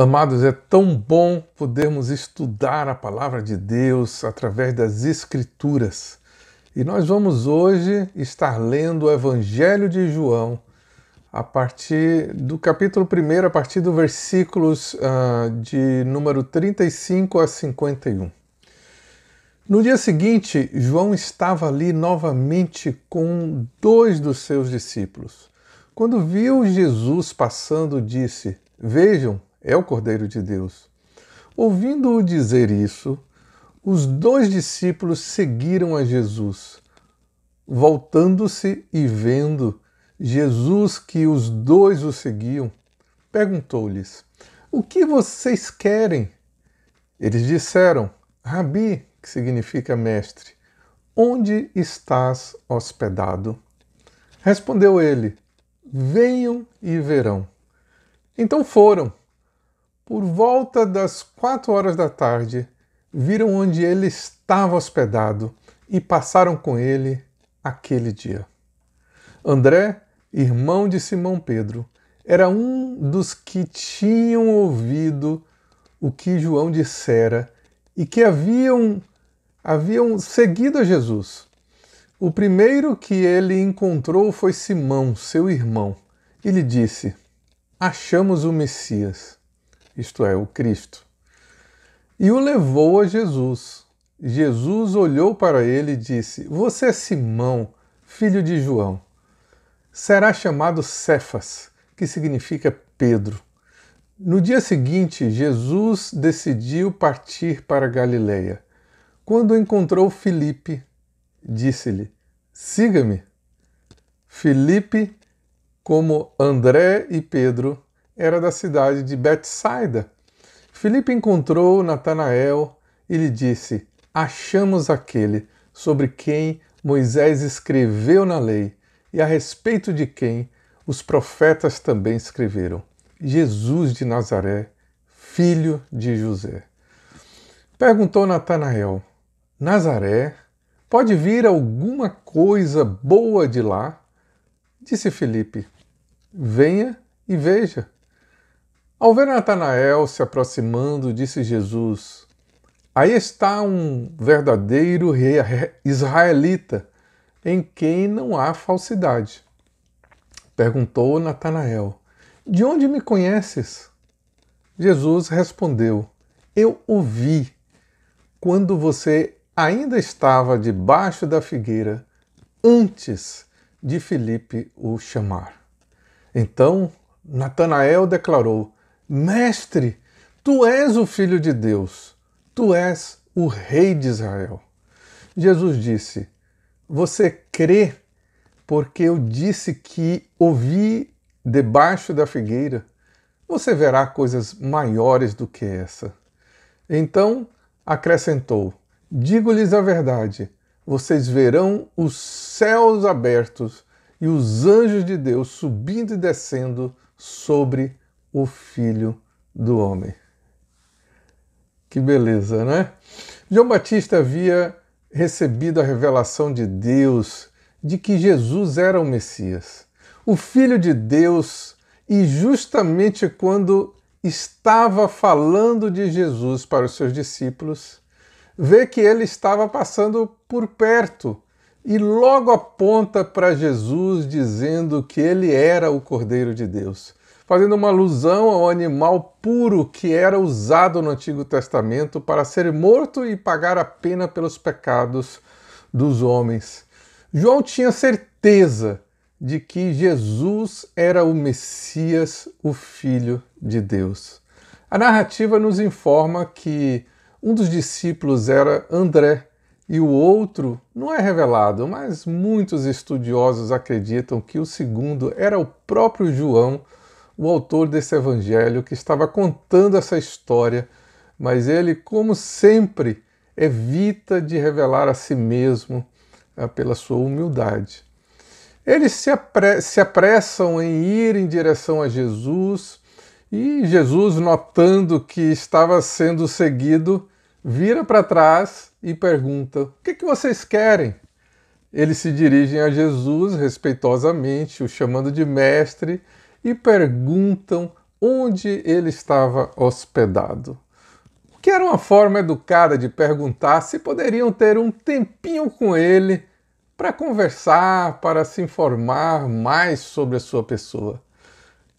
Amados, é tão bom podermos estudar a palavra de Deus através das Escrituras. E nós vamos hoje estar lendo o Evangelho de João a partir do capítulo 1, a partir do versículos de número 35 a 51. No dia seguinte, João estava ali novamente com dois dos seus discípulos. Quando viu Jesus passando, disse: "Vejam, é o Cordeiro de Deus." Ouvindo-o dizer isso, os dois discípulos seguiram a Jesus. Voltando-se e vendo Jesus que os dois o seguiam, perguntou-lhes: "O que vocês querem?" Eles disseram: "Rabi", que significa mestre, "onde estás hospedado?" Respondeu ele: "Venham e verão." Então foram. Por volta das 4 horas da tarde, viram onde ele estava hospedado e passaram com ele aquele dia. André, irmão de Simão Pedro, era um dos que tinham ouvido o que João dissera e que haviam seguido a Jesus. O primeiro que ele encontrou foi Simão, seu irmão, e lhe disse: "Achamos o Messias", isto é, o Cristo. E o levou a Jesus. Jesus olhou para ele e disse: "Você é Simão, filho de João. Será chamado Cefas, que significa Pedro." No dia seguinte, Jesus decidiu partir para Galileia. Quando encontrou Filipe, disse-lhe: "Siga-me." Filipe, como André e Pedro, era da cidade de Betsaida. Filipe encontrou Natanael e lhe disse: "Achamos aquele sobre quem Moisés escreveu na lei e a respeito de quem os profetas também escreveram, Jesus de Nazaré, filho de José." Perguntou Natanael: "Nazaré? Pode vir alguma coisa boa de lá?" Disse Filipe: "Venha e veja." Ao ver Natanael se aproximando, disse Jesus: "Aí está um verdadeiro rei israelita, em quem não há falsidade." Perguntou Natanael: "De onde me conheces?" Jesus respondeu: "Eu o vi quando você ainda estava debaixo da figueira, antes de Filipe o chamar." Então Natanael declarou: "Mestre, tu és o Filho de Deus, tu és o Rei de Israel." Jesus disse: "Você crê porque eu disse que o vi debaixo da figueira? Você verá coisas maiores do que essa." Então acrescentou: "Digo-lhes a verdade, vocês verão os céus abertos e os anjos de Deus subindo e descendo sobre o Filho do Homem." Que beleza, né? João Batista havia recebido a revelação de Deus de que Jesus era o Messias, o Filho de Deus, e justamente quando estava falando de Jesus para os seus discípulos, vê que ele estava passando por perto e logo aponta para Jesus dizendo que ele era o Cordeiro de Deus, fazendo uma alusão ao animal puro que era usado no Antigo Testamento para ser morto e pagar a pena pelos pecados dos homens. João tinha certeza de que Jesus era o Messias, o Filho de Deus. A narrativa nos informa que um dos discípulos era André e o outro não é revelado, mas muitos estudiosos acreditam que o segundo era o próprio João, o autor desse evangelho, que estava contando essa história, mas ele, como sempre, evita de revelar a si mesmo pela sua humildade. Eles se apressam em ir em direção a Jesus e Jesus, notando que estava sendo seguido, vira para trás e pergunta: "O que vocês querem?" Eles se dirigem a Jesus respeitosamente, o chamando de mestre, e perguntam onde ele estava hospedado. O que era uma forma educada de perguntar se poderiam ter um tempinho com ele para conversar, para se informar mais sobre a sua pessoa.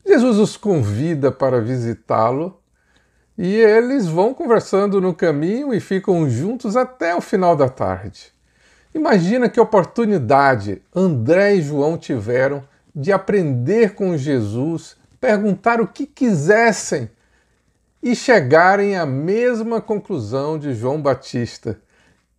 Jesus os convida para visitá-lo e eles vão conversando no caminho e ficam juntos até o final da tarde. Imagina que oportunidade André e João tiveram de aprender com Jesus, perguntar o que quisessem e chegarem à mesma conclusão de João Batista,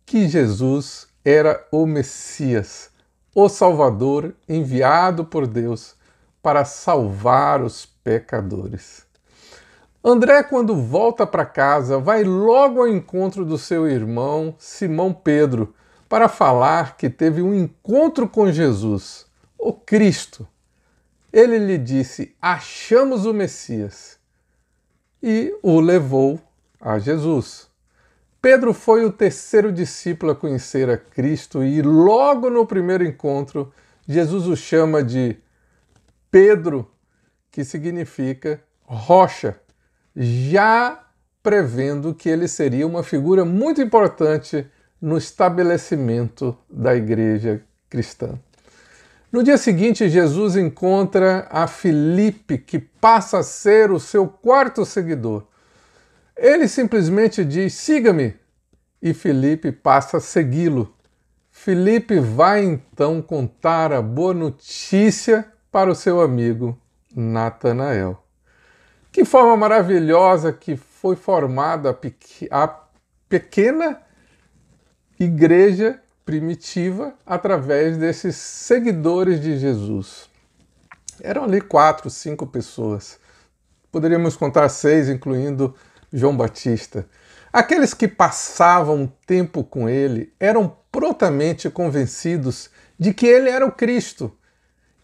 que Jesus era o Messias, o Salvador enviado por Deus para salvar os pecadores. André, quando volta para casa, vai logo ao encontro do seu irmão Simão Pedro para falar que teve um encontro com Jesus, o Cristo. Ele lhe disse: achamos o Messias, e o levou a Jesus. Pedro foi o terceiro discípulo a conhecer a Cristo e logo no primeiro encontro, Jesus o chama de Pedro, que significa rocha, já prevendo que ele seria uma figura muito importante no estabelecimento da igreja cristã. No dia seguinte, Jesus encontra a Filipe, que passa a ser o seu quarto seguidor. Ele simplesmente diz: siga-me, e Filipe passa a segui-lo. Filipe vai então contar a boa notícia para o seu amigo Natanael. Que forma maravilhosa que foi formada a pequena igreja primitiva através desses seguidores de Jesus. Eram ali 4, 5 pessoas. Poderíamos contar 6, incluindo João Batista. Aqueles que passavam tempo com ele eram prontamente convencidos de que ele era o Cristo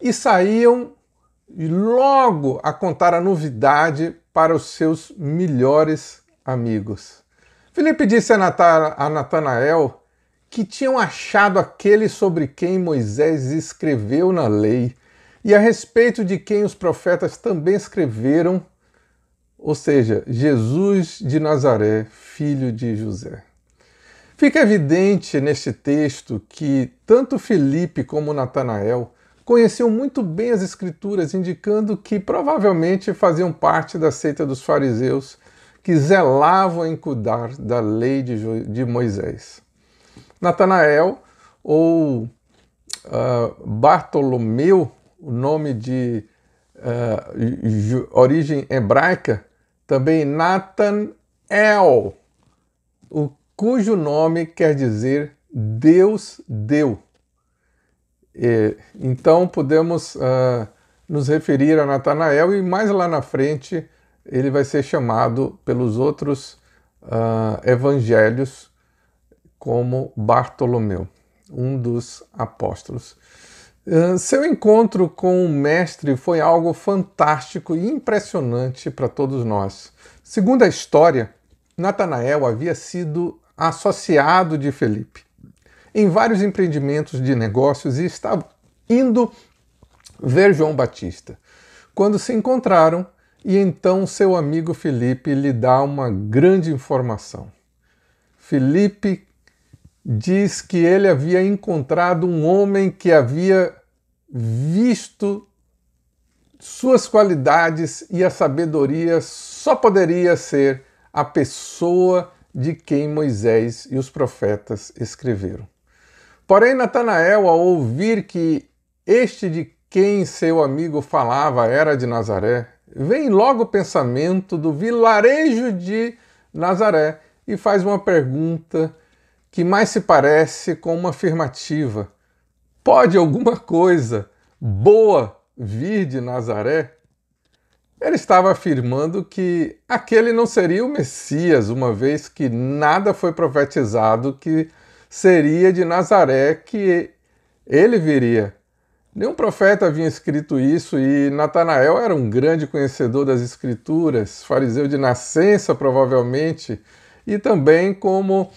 e saíam logo a contar a novidade para os seus melhores amigos. Filipe disse a Natanael que tinham achado aquele sobre quem Moisés escreveu na lei e a respeito de quem os profetas também escreveram, ou seja, Jesus de Nazaré, filho de José. Fica evidente neste texto que tanto Filipe como Natanael conheciam muito bem as Escrituras, indicando que provavelmente faziam parte da seita dos fariseus que zelavam em cuidar da lei de Moisés. Natanael, ou Bartolomeu, o nome de origem hebraica, também Natanael, cujo nome quer dizer Deus deu. Então podemos nos referir a Natanael e mais lá na frente ele vai ser chamado pelos outros evangelhos como Bartolomeu, um dos apóstolos. Seu encontro com o mestre foi algo fantástico e impressionante para todos nós. Segundo a história, Natanael havia sido associado de Filipe em vários empreendimentos de negócios e estava indo ver João Batista, quando se encontraram, e então seu amigo Filipe lhe dá uma grande informação. Filipe diz que ele havia encontrado um homem que havia visto suas qualidades e a sabedoria só poderia ser a pessoa de quem Moisés e os profetas escreveram. Porém, Natanael, ao ouvir que este de quem seu amigo falava era de Nazaré, vem logo o pensamento do vilarejo de Nazaré e faz uma pergunta que mais se parece com uma afirmativa. Pode alguma coisa boa vir de Nazaré? Ele estava afirmando que aquele não seria o Messias, uma vez que nada foi profetizado que seria de Nazaré que ele viria. Nenhum profeta havia escrito isso e Natanael era um grande conhecedor das Escrituras, fariseu de nascença provavelmente, e também como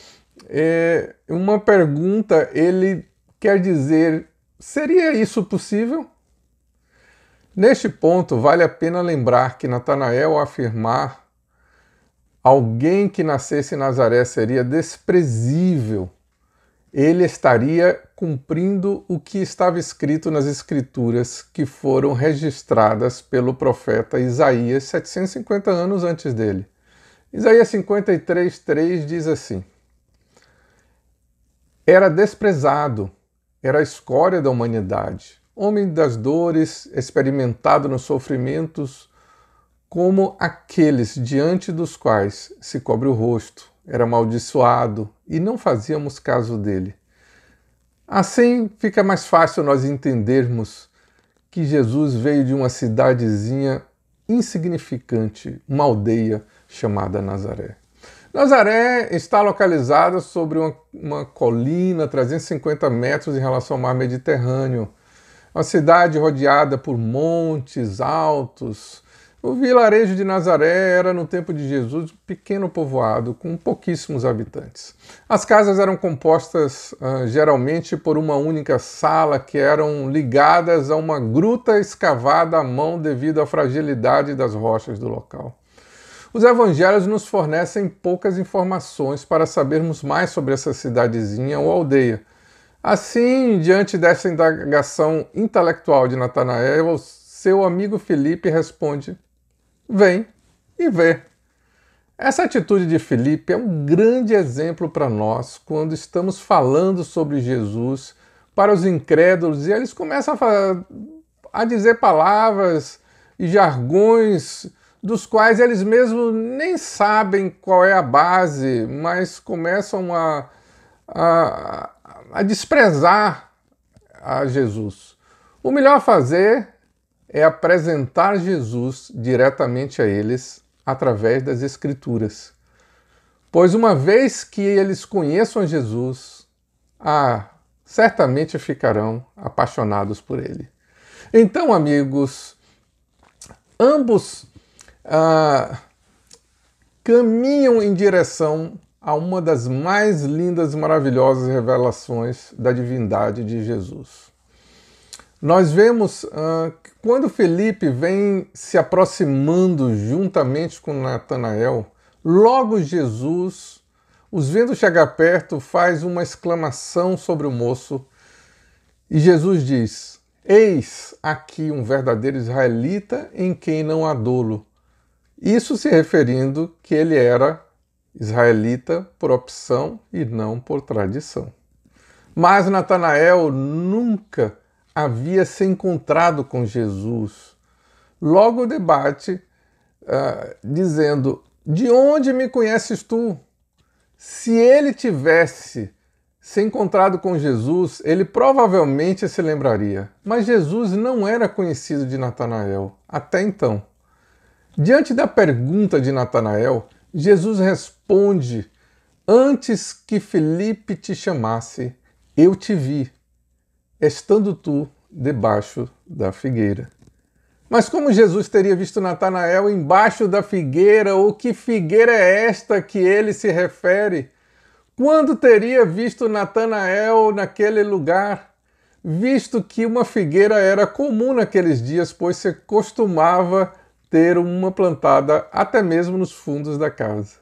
uma pergunta, ele quer dizer, seria isso possível? Neste ponto, vale a pena lembrar que Natanael, ao afirmar alguém que nascesse em Nazaré seria desprezível, ele estaria cumprindo o que estava escrito nas Escrituras que foram registradas pelo profeta Isaías 750 anos antes dele. Isaías 53:3 diz assim: era desprezado, era a escória da humanidade, homem das dores, experimentado nos sofrimentos, como aqueles diante dos quais se cobre o rosto, era amaldiçoado e não fazíamos caso dele. Assim fica mais fácil nós entendermos que Jesus veio de uma cidadezinha insignificante, uma aldeia chamada Nazaré. Nazaré está localizada sobre uma colina, 350 metros em relação ao mar Mediterrâneo. Uma cidade rodeada por montes altos. O vilarejo de Nazaré era, no tempo de Jesus, um pequeno povoado com pouquíssimos habitantes. As casas eram compostas geralmente por uma única sala que eram ligadas a uma gruta escavada à mão devido à fragilidade das rochas do local. Os evangelhos nos fornecem poucas informações para sabermos mais sobre essa cidadezinha ou aldeia. Assim, diante dessa indagação intelectual de Natanael, seu amigo Filipe responde: vem e vê. Essa atitude de Filipe é um grande exemplo para nós quando estamos falando sobre Jesus para os incrédulos e eles começam a dizer palavras e jargões dos quais eles mesmos nem sabem qual é a base, mas começam a desprezar a Jesus. O melhor a fazer é apresentar Jesus diretamente a eles através das Escrituras. Pois uma vez que eles conheçam Jesus, certamente ficarão apaixonados por ele. Então, amigos, ambos caminham em direção a uma das mais lindas e maravilhosas revelações da divindade de Jesus. Nós vemos que quando Filipe vem se aproximando juntamente com Natanael, logo Jesus, os vendo chegar perto, faz uma exclamação sobre o moço e Jesus diz: eis aqui um verdadeiro israelita em quem não há dolo. Isso se referindo que ele era israelita por opção e não por tradição. Mas Natanael nunca havia se encontrado com Jesus. Logo debate, dizendo: de onde me conheces tu? Se ele tivesse se encontrado com Jesus, ele provavelmente se lembraria. Mas Jesus não era conhecido de Natanael até então. Diante da pergunta de Natanael, Jesus responde: antes que Filipe te chamasse, eu te vi, estando tu debaixo da figueira. Mas como Jesus teria visto Natanael embaixo da figueira, ou que figueira é esta que ele se refere? Quando teria visto Natanael naquele lugar? Visto que uma figueira era comum naqueles dias, pois se costumava ter uma plantada até mesmo nos fundos da casa.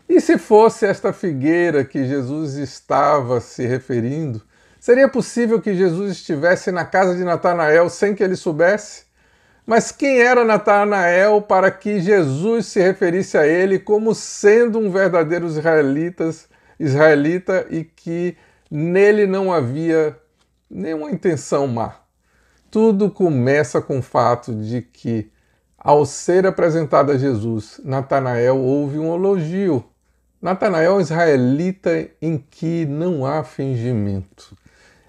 E se fosse esta figueira que Jesus estava se referindo, seria possível que Jesus estivesse na casa de Natanael sem que ele soubesse? Mas quem era Natanael para que Jesus se referisse a ele como sendo um verdadeiro israelita e que nele não havia nenhuma intenção má? Tudo começa com o fato de que, ao ser apresentado a Jesus, Natanael ouve um elogio. Natanael é um israelita em que não há fingimento.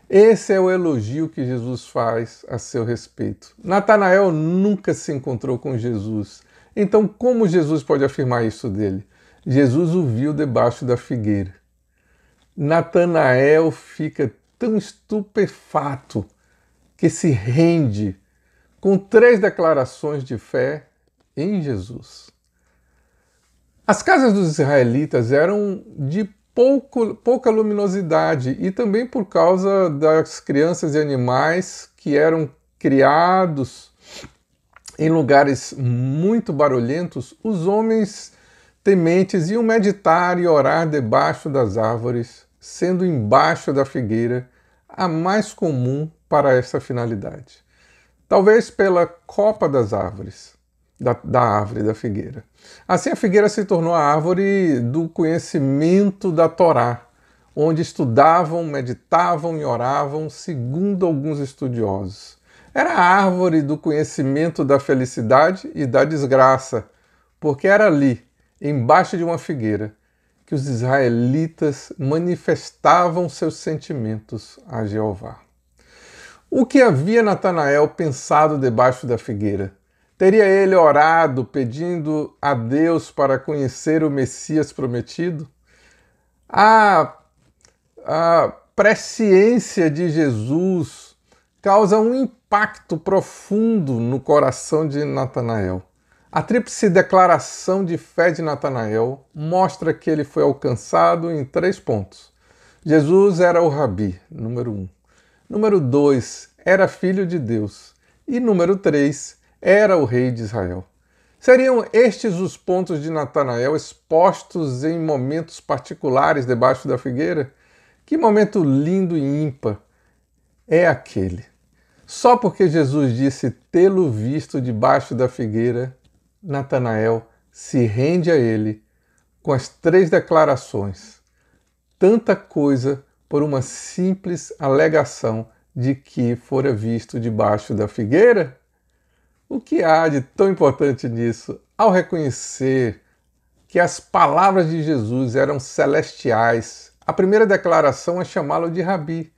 Esse é o elogio que Jesus faz a seu respeito. Natanael nunca se encontrou com Jesus. Então, como Jesus pode afirmar isso dele? Jesus o viu debaixo da figueira. Natanael fica tão estupefato que se rende com 3 declarações de fé em Jesus. As casas dos israelitas eram de pouca luminosidade e também por causa das crianças e animais que eram criados em lugares muito barulhentos, os homens tementes iam meditar e orar debaixo das árvores, sendo embaixo da figueira a mais comum para essa finalidade. Talvez pela copa das árvores, da árvore da figueira. Assim, a figueira se tornou a árvore do conhecimento da Torá, onde estudavam, meditavam e oravam, segundo alguns estudiosos. Era a árvore do conhecimento da felicidade e da desgraça, porque era ali, embaixo de uma figueira, que os israelitas manifestavam seus sentimentos a Jeová. O que havia Natanael pensado debaixo da figueira? Teria ele orado pedindo a Deus para conhecer o Messias prometido? A presciência de Jesus causa um impacto profundo no coração de Natanael. A tríplice declaração de fé de Natanael mostra que ele foi alcançado em 3 pontos. Jesus era o Rabi, número 1. Número 2, era filho de Deus. E número 3, era o rei de Israel. Seriam estes os pontos de Natanael expostos em momentos particulares debaixo da figueira? Que momento lindo e ímpar é aquele! Só porque Jesus disse tê-lo visto debaixo da figueira, Natanael se rende a ele com as 3 declarações. Tanta coisa por uma simples alegação de que fora visto debaixo da figueira? O que há de tão importante nisso? Ao reconhecer que as palavras de Jesus eram celestiais, a primeira declaração é chamá-lo de Rabi,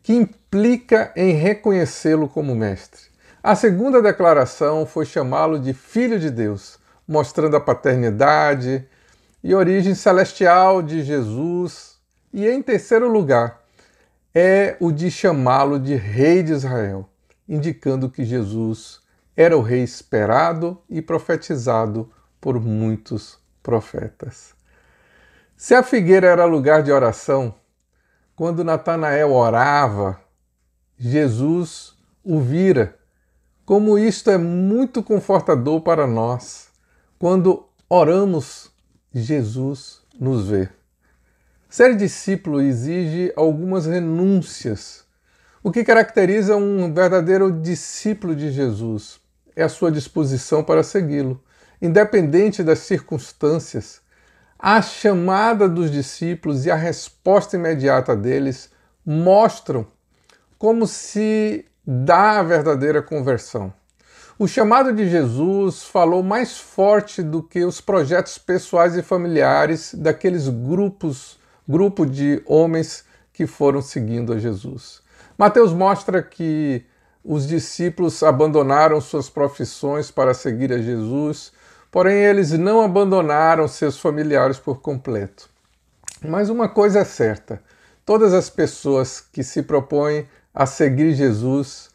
que implica em reconhecê-lo como mestre. A segunda declaração foi chamá-lo de Filho de Deus, mostrando a paternidade e origem celestial de Jesus. E em terceiro lugar, é o de chamá-lo de Rei de Israel, indicando que Jesus era o rei esperado e profetizado por muitos profetas. Se a figueira era lugar de oração, quando Natanael orava, Jesus o vira. Como isto é muito confortador para nós. Quando oramos, Jesus nos vê. Ser discípulo exige algumas renúncias. O que caracteriza um verdadeiro discípulo de Jesus é a sua disposição para segui-lo, independente das circunstâncias. A chamada dos discípulos e a resposta imediata deles mostram como se dá a verdadeira conversão. O chamado de Jesus falou mais forte do que os projetos pessoais e familiares daqueles grupo de homens que foram seguindo a Jesus. Mateus mostra que os discípulos abandonaram suas profissões para seguir a Jesus, porém eles não abandonaram seus familiares por completo. Mas uma coisa é certa, todas as pessoas que se propõem a seguir Jesus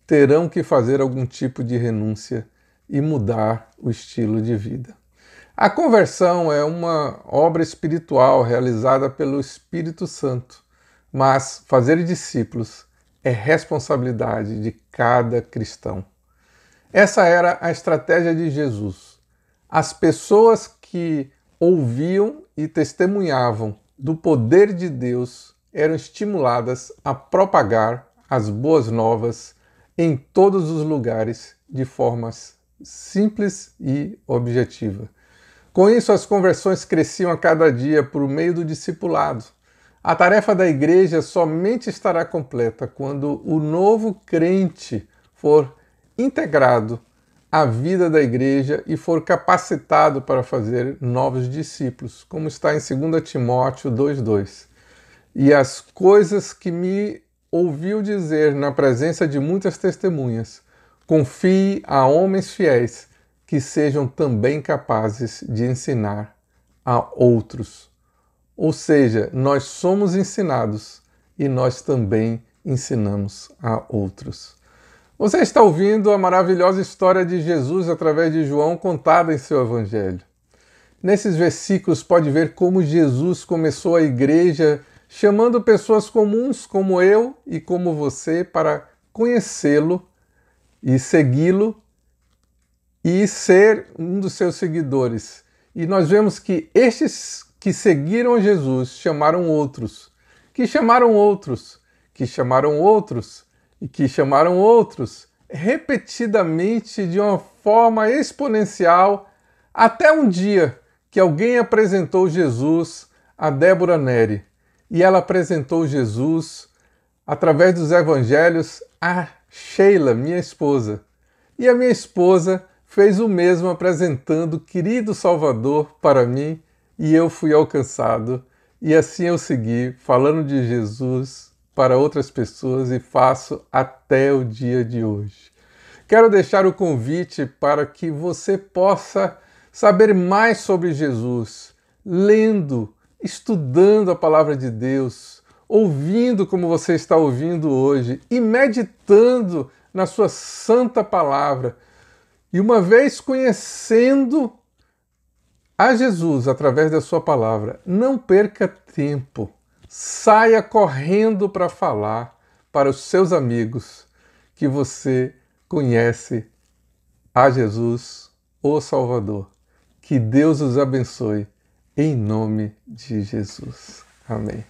terão que fazer algum tipo de renúncia e mudar o estilo de vida. A conversão é uma obra espiritual realizada pelo Espírito Santo, mas fazer discípulos é responsabilidade de cada cristão. Essa era a estratégia de Jesus. As pessoas que ouviam e testemunhavam do poder de Deus eram estimuladas a propagar as boas novas em todos os lugares de forma simples e objetiva. Com isso, as conversões cresciam a cada dia por meio do discipulado. A tarefa da igreja somente estará completa quando o novo crente for integrado à vida da igreja e for capacitado para fazer novos discípulos, como está em 2 Timóteo 2,2. E as coisas que me ouviu dizer na presença de muitas testemunhas, confie a homens fiéis que sejam também capazes de ensinar a outros. Ou seja, nós somos ensinados e nós também ensinamos a outros. Você está ouvindo a maravilhosa história de Jesus através de João contada em seu Evangelho. Nesses versículos pode ver como Jesus começou a igreja chamando pessoas comuns como eu e como você para conhecê-lo e segui-lo e ser um dos seus seguidores. E nós vemos que estes que seguiram Jesus chamaram outros, que chamaram outros, que chamaram outros e que chamaram outros, repetidamente de uma forma exponencial, até um dia que alguém apresentou Jesus a Débora Neri. E ela apresentou Jesus, através dos evangelhos, a Sheila, minha esposa. E a minha esposa fez o mesmo apresentando o querido Salvador para mim e eu fui alcançado. E assim eu segui falando de Jesus para outras pessoas e faço até o dia de hoje. Quero deixar o convite para que você possa saber mais sobre Jesus, lendo, estudando a palavra de Deus, ouvindo como você está ouvindo hoje e meditando na sua santa palavra. E uma vez conhecendo a Jesus através da sua palavra, não perca tempo. Saia correndo para falar para os seus amigos que você conhece a Jesus, o Salvador. Que Deus os abençoe, em nome de Jesus. Amém.